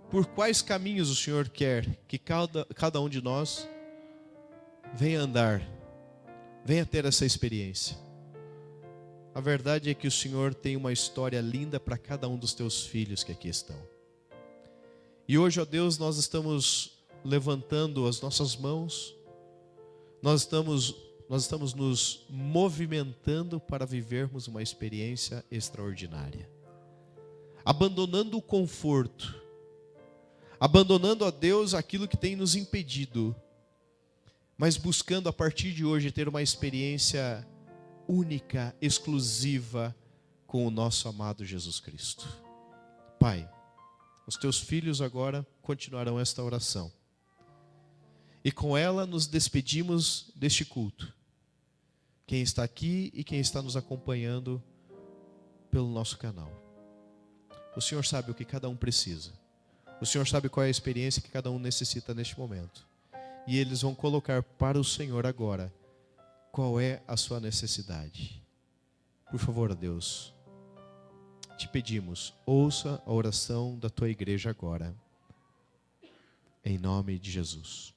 por quais caminhos o Senhor quer que cada um de nós venha andar, venha ter essa experiência. A verdade é que o Senhor tem uma história linda para cada um dos teus filhos que aqui estão. E hoje, ó Deus, nós estamos levantando as nossas mãos, nós estamos nos movimentando para vivermos uma experiência extraordinária. Abandonando o conforto, abandonando a Deus aquilo que tem nos impedido, mas buscando a partir de hoje ter uma experiência única, exclusiva com o nosso amado Jesus Cristo. Pai, os teus filhos agora continuarão esta oração. E com ela nos despedimos deste culto. Quem está aqui e quem está nos acompanhando pelo nosso canal. O Senhor sabe o que cada um precisa. O Senhor sabe qual é a experiência que cada um necessita neste momento. E eles vão colocar para o Senhor agora qual é a sua necessidade. Por favor, ó Deus, te pedimos, ouça a oração da tua igreja agora. Em nome de Jesus.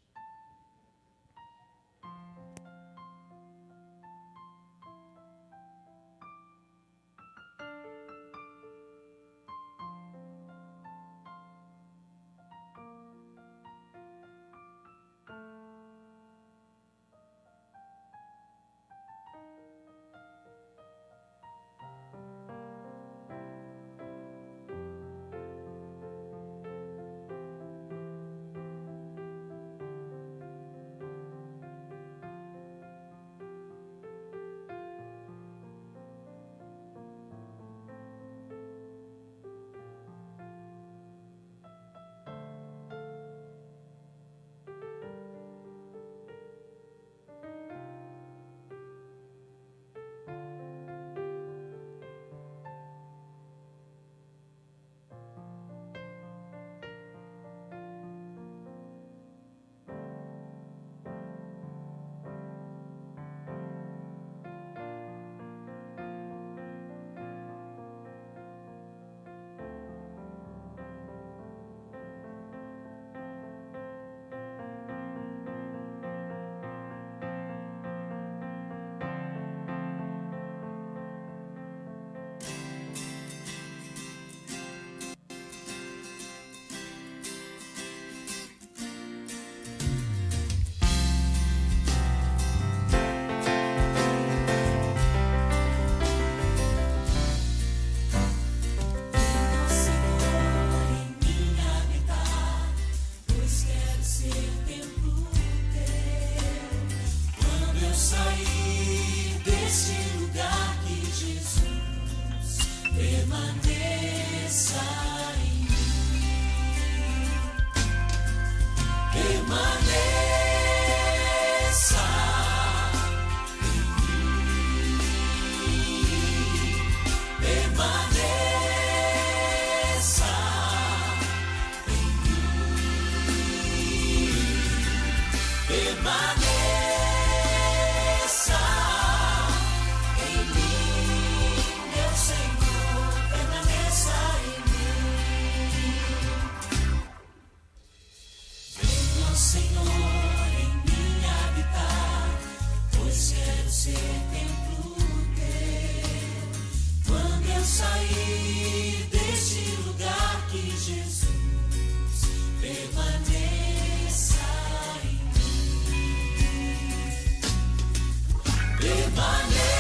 Permaneça.